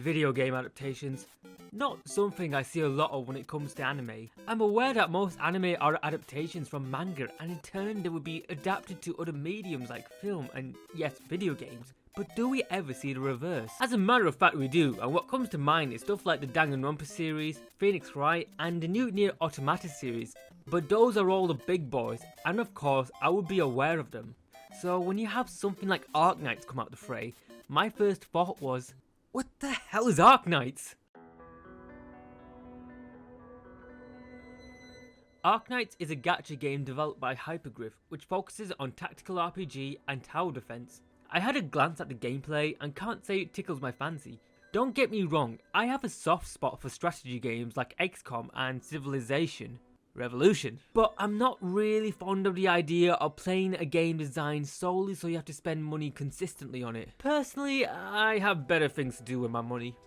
video game adaptations. Not something I see a lot of when it comes to anime. I'm aware that most anime are adaptations from manga, and in turn they would be adapted to other mediums like film and yes, video games. But do we ever see the reverse? As a matter of fact we do, and what comes to mind is stuff like the Danganronpa series, Phoenix Wright, and the new Nier Automata series. But those are all the big boys, and of course I would be aware of them. So when you have something like Arknights come out the fray, my first thought was, what the hell is Arknights? Arknights is a gacha game developed by Hypergriff, which focuses on tactical RPG and tower defense. I had a glance at the gameplay and can't say it tickles my fancy. Don't get me wrong, I have a soft spot for strategy games like XCOM and Civilization Revolution, but I'm not really fond of the idea of playing a game designed solely so you have to spend money consistently on it. Personally, I have better things to do with my money.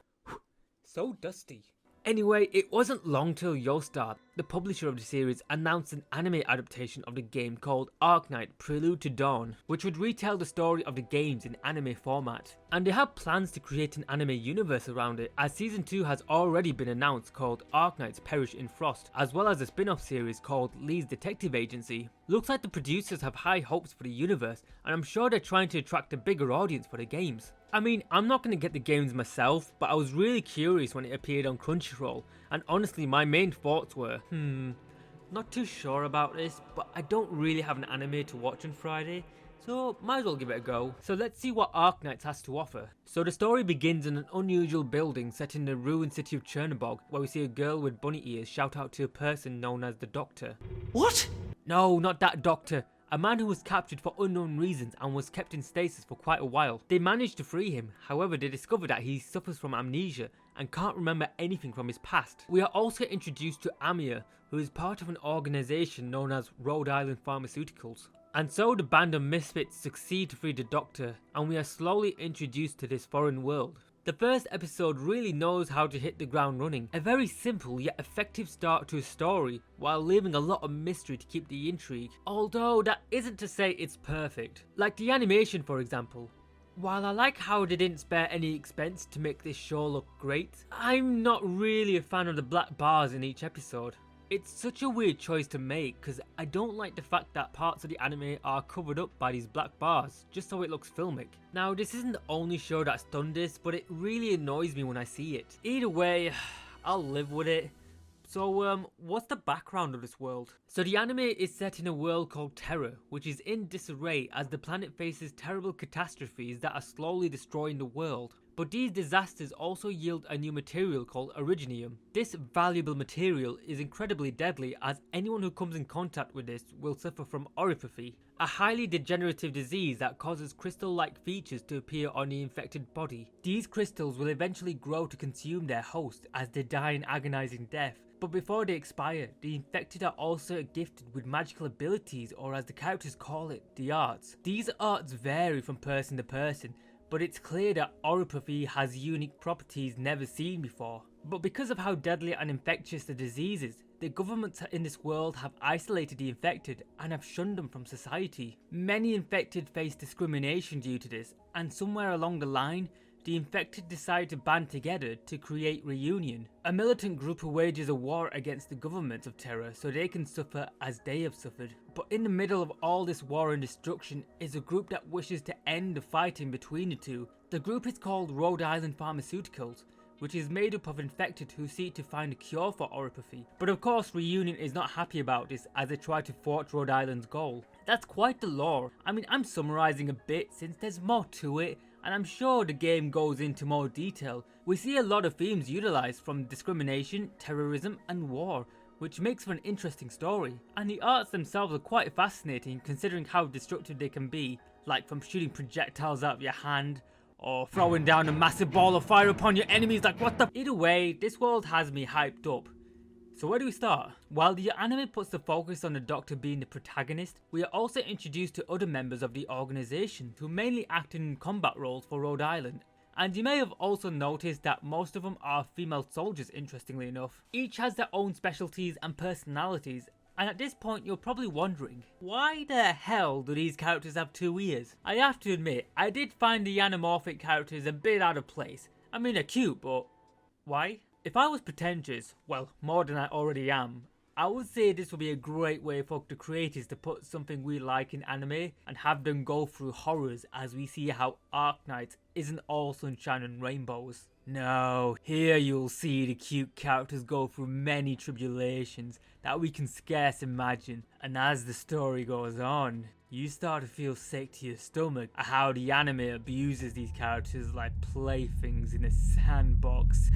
So dusty. Anyway, it wasn't long till Yostar, the publisher of the series, announced an anime adaptation of the game called Arknights Prelude to Dawn, which would retell the story of the games in anime format. And they have plans to create an anime universe around it, as season 2 has already been announced called Arknights Perish in Frost, as well as a spin-off series called Lee's Detective Agency. Looks like the producers have high hopes for the universe, and I'm sure they're trying to attract a bigger audience for the games. I mean, I'm not going to get the games myself, but I was really curious when it appeared on Crunchyroll, and honestly my main thoughts were, not too sure about this, but I don't really have an anime to watch on Friday, so might as well give it a go. So let's see what Arknights has to offer. So the story begins in an unusual building set in the ruined city of Chernobog, where we see a girl with bunny ears shout out to a person known as the Doctor. What? No, not that Doctor. A man who was captured for unknown reasons and was kept in stasis for quite a while. They managed to free him, however they discover that he suffers from amnesia and can't remember anything from his past. We are also introduced to Amir, who is part of an organisation known as Rhode Island Pharmaceuticals. And so the band of misfits succeed to free the Doctor, and we are slowly introduced to this foreign world. The first episode really knows how to hit the ground running, a very simple yet effective start to a story, while leaving a lot of mystery to keep the intrigue, although that isn't to say it's perfect. Like the animation for example. While I like how they didn't spare any expense to make this show look great, I'm not really a fan of the black bars in each episode. It's such a weird choice to make because I don't like the fact that parts of the anime are covered up by these black bars just so it looks filmic. Now this isn't the only show that's done this, but it really annoys me when I see it. Either way, I'll live with it. So what's the background of this world? So the anime is set in a world called Terra, which is in disarray as the planet faces terrible catastrophes that are slowly destroying the world. But these disasters also yield a new material called Originium. This valuable material is incredibly deadly as anyone who comes in contact with this will suffer from oropathy, a highly degenerative disease that causes crystal-like features to appear on the infected body. These crystals will eventually grow to consume their host as they die in agonizing death. But before they expire, the infected are also gifted with magical abilities, or as the characters call it, the arts. These arts vary from person to person, but it's clear that oropathy has unique properties never seen before. But because of how deadly and infectious the disease is, the governments in this world have isolated the infected and have shunned them from society. Many infected face discrimination due to this, and somewhere along the line, the infected decide to band together to create Reunion, a militant group who wages a war against the government of Terra so they can suffer as they have suffered. But in the middle of all this war and destruction is a group that wishes to end the fighting between the two. The group is called Rhode Island Pharmaceuticals, which is made up of infected who seek to find a cure for oropathy. But of course Reunion is not happy about this as they try to thwart Rhode Island's goal. That's quite the lore. I mean, I'm summarising a bit since there's more to it, and I'm sure the game goes into more detail. We see a lot of themes utilised from discrimination, terrorism and war, which makes for an interesting story. And the arts themselves are quite fascinating considering how destructive they can be, like from shooting projectiles out of your hand, or throwing down a massive ball of fire upon your enemies, like what the— Either way, this world has me hyped up. So where do we start? While the anime puts the focus on the Doctor being the protagonist, we are also introduced to other members of the organisation who mainly act in combat roles for Rhode Island. And you may have also noticed that most of them are female soldiers, interestingly enough. Each has their own specialties and personalities, and at this point you're probably wondering, why the hell do these characters have 2 ears? I have to admit, I did find the Anamorphic characters a bit out of place, I mean, they're cute, but why? If I was pretentious, well, more than I already am, I would say this would be a great way for the creators to put something we like in anime and have them go through horrors as we see how Arknights isn't all sunshine and rainbows. No, here you'll see the cute characters go through many tribulations that we can scarce imagine, and as the story goes on, you start to feel sick to your stomach at how the anime abuses these characters like playthings in a sandbox.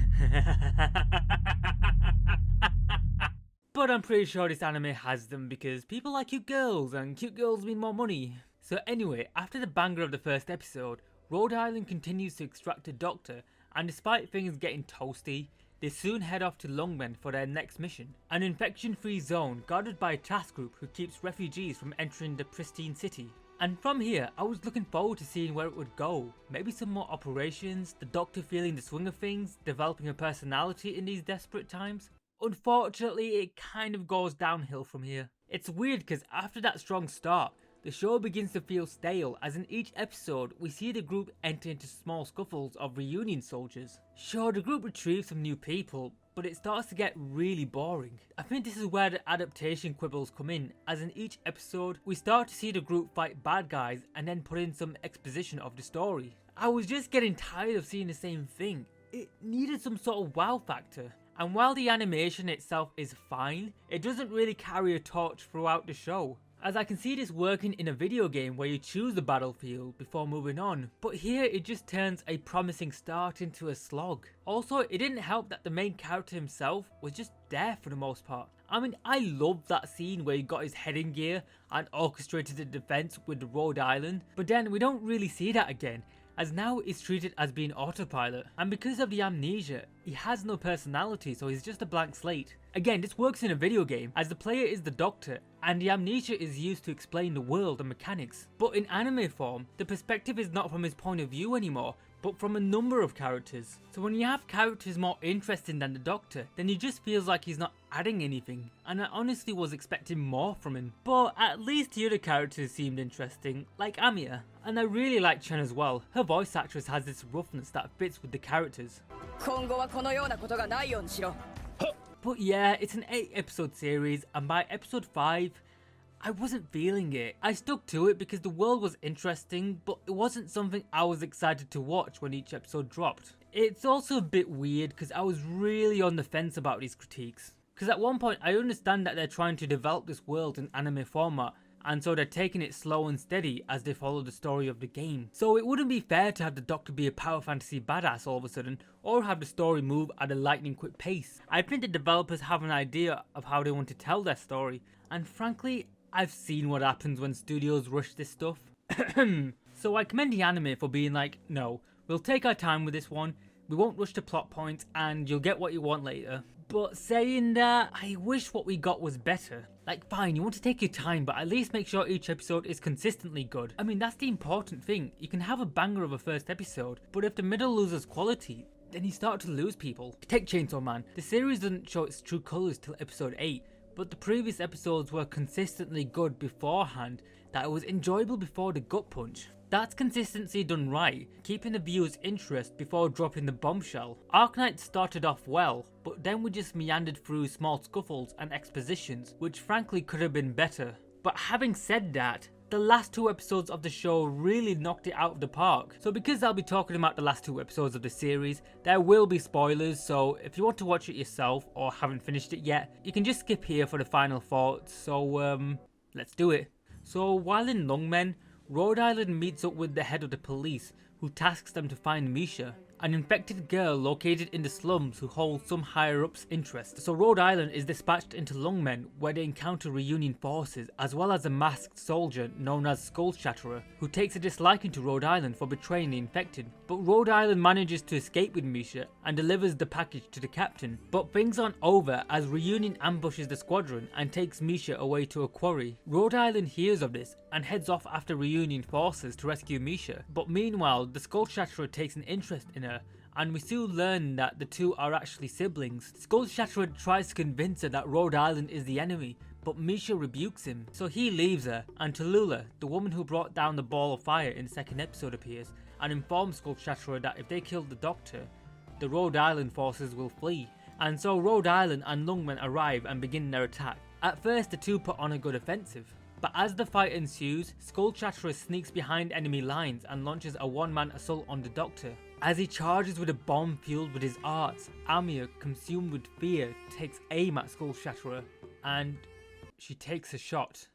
But I'm pretty sure this anime has them because people like cute girls and cute girls mean more money. So anyway, after the banger of the first episode, Rhode Island continues to extract a doctor, and despite things getting toasty, they soon head off to Lungmen for their next mission, an infection-free zone guarded by a task group who keeps refugees from entering the pristine city. And from here, I was looking forward to seeing where it would go. Maybe some more operations, the doctor feeling the swing of things, developing a personality in these desperate times. Unfortunately, it kind of goes downhill from here. It's weird because after that strong start, the show begins to feel stale, as in each episode we see the group enter into small scuffles of reunion soldiers. Sure, the group retrieves some new people, but it starts to get really boring. I think this is where the adaptation quibbles come in, as in each episode we start to see the group fight bad guys and then put in some exposition of the story. I was just getting tired of seeing the same thing. It needed some sort of wow factor. And while the animation itself is fine, it doesn't really carry a torch throughout the show, as I can see this working in a video game where you choose the battlefield before moving on, but here it just turns a promising start into a slog. Also, it didn't help that the main character himself was just there for the most part. I mean, I loved that scene where he got his head in gear and orchestrated the defense with the Rhode Island, but then we don't really see that again, as now he's treated as being autopilot, and because of the amnesia, he has no personality, so he's just a blank slate. Again, this works in a video game, as the player is the doctor, and the amnesia is used to explain the world and mechanics. But in anime form, the perspective is not from his point of view anymore, but from a number of characters. So when you have characters more interesting than the Doctor, then he just feels like he's not adding anything, and I honestly was expecting more from him. But at least the other characters seemed interesting, like Amiya, and I really like Chen as well. Her voice actress has this roughness that fits with the characters. But yeah, it's an 8-episode series, and by episode 5, I wasn't feeling it. I stuck to it because the world was interesting, but it wasn't something I was excited to watch when each episode dropped. It's also a bit weird because I was really on the fence about these critiques. Because at one point I understand that they're trying to develop this world in anime format, and so they're taking it slow and steady as they follow the story of the game. So it wouldn't be fair to have the Doctor be a power fantasy badass all of a sudden, or have the story move at a lightning quick pace. I think the developers have an idea of how they want to tell their story, and frankly, I've seen what happens when studios rush this stuff. So I commend the anime for being like, no, we'll take our time with this one, we won't rush the plot points, and you'll get what you want later. But saying that, I wish what we got was better. Like, fine, you want to take your time, but at least make sure each episode is consistently good. I mean, that's the important thing. You can have a banger of a first episode, but if the middle loses quality, then you start to lose people. Take Chainsaw Man. The series doesn't show its true colours till episode 8, but the previous episodes were consistently good beforehand, that it was enjoyable before the gut punch. That's consistency done right, keeping the viewer's interest before dropping the bombshell. Arknights started off well, but then we just meandered through small scuffles and expositions, which frankly could have been better. But having said that, the last 2 episodes of the show really knocked it out of the park. So because I'll be talking about the last 2 episodes of the series, there will be spoilers, so if you want to watch it yourself or haven't finished it yet, you can just skip here for the final thoughts, so let's do it. So while in Lungmen, Rhode Island meets up with the head of the police, who tasks them to find Misha, an infected girl located in the slums who holds some higher-ups' interest. So Rhode Island is dispatched into Lungmen, where they encounter reunion forces, as well as a masked soldier known as Skull Shatterer, who takes a disliking to Rhode Island for betraying the infected. But Rhode Island manages to escape with Misha and delivers the package to the captain. But things aren't over as Reunion ambushes the squadron and takes Misha away to a quarry. Rhode Island hears of this and heads off after Reunion forces to rescue Misha. But meanwhile, the Skull Shatterer takes an interest in her, and we soon learn that the two are actually siblings. Skull Shatterer tries to convince her that Rhode Island is the enemy, but Misha rebukes him, so he leaves her, and Tallulah, the woman who brought down the ball of fire in the second episode, appears and informs Skull Shatterer that if they kill the Doctor, the Rhode Island forces will flee. And so Rhode Island and Lungmen arrive and begin their attack. At first the two put on a good offensive, but as the fight ensues, Skull Chatterer sneaks behind enemy lines and launches a one-man assault on the Doctor. As he charges with a bomb fueled with his arts, Amiya, consumed with fear, takes aim at Skull Chatterer, and she takes a shot.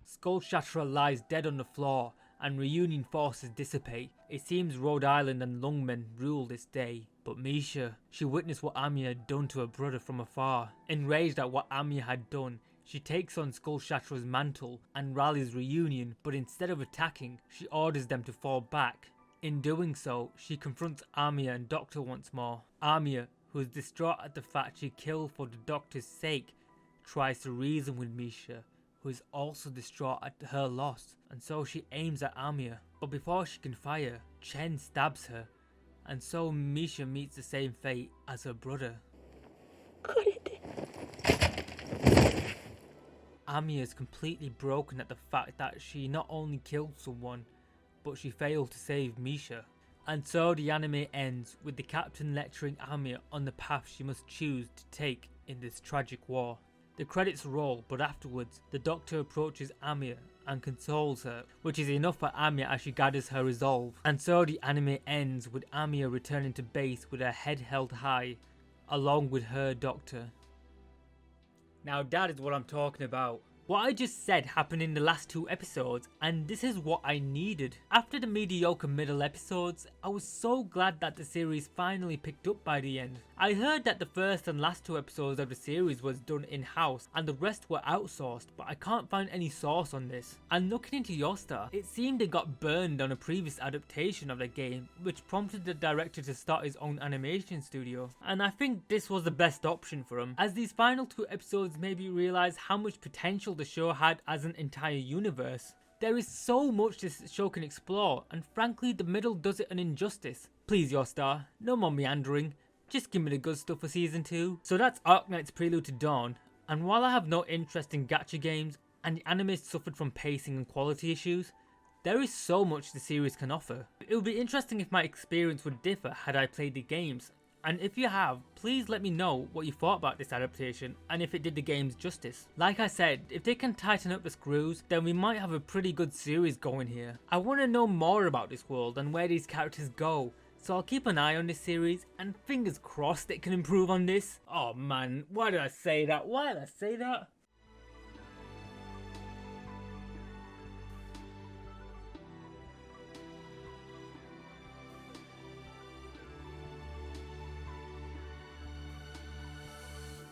Skull Chatterer lies dead on the floor, and Reunion forces dissipate. It seems Rhode Island and Lungmen rule this day. But Misha, she witnessed what Amiya had done to her brother from afar. Enraged at what Amiya had done, she takes on Skull Chatterer's mantle and rallies Reunion, but instead of attacking, she orders them to fall back. In doing so, she confronts Amiya and Doctor once more. Amiya, who is distraught at the fact she killed for the Doctor's sake, tries to reason with Misha, who is also distraught at her loss, and so she aims at Amiya. But before she can fire, Chen stabs her, and so Misha meets the same fate as her brother. Amiya is completely broken at the fact that she not only killed someone, but she failed to save Misha. And so the anime ends with the captain lecturing Amiya on the path she must choose to take in this tragic war. The credits roll, but afterwards, the Doctor approaches Amiya and consoles her, which is enough for Amiya as she gathers her resolve. And so the anime ends with Amiya returning to base with her head held high, along with her Doctor. Now that is what I'm talking about. What I just said happened in the last 2 episodes, and this is what I needed. After the mediocre middle episodes, I was so glad that the series finally picked up by the end. I heard that the first and last 2 episodes of the series was done in-house and the rest were outsourced, but I can't find any source on this. And looking into Yostar, it seemed it got burned on a previous adaptation of the game, which prompted the director to start his own animation studio. And I think this was the best option for him, as these final 2 episodes made me realise how much potential the show had as an entire universe. There is so much this show can explore, and frankly the middle does it an injustice. Please Yostar, no more meandering, just give me the good stuff for season 2. So that's Arknights Prelude to Dawn, and while I have no interest in gacha games, and the anime suffered from pacing and quality issues, there is so much the series can offer. It would be interesting if my experience would differ had I played the games, and if you have, please let me know what you thought about this adaptation and if it did the games justice. Like I said, if they can tighten up the screws, then we might have a pretty good series going here. I want to know more about this world and where these characters go, so I'll keep an eye on this series and fingers crossed it can improve on this. Oh man, why did I say that? Why did I say that?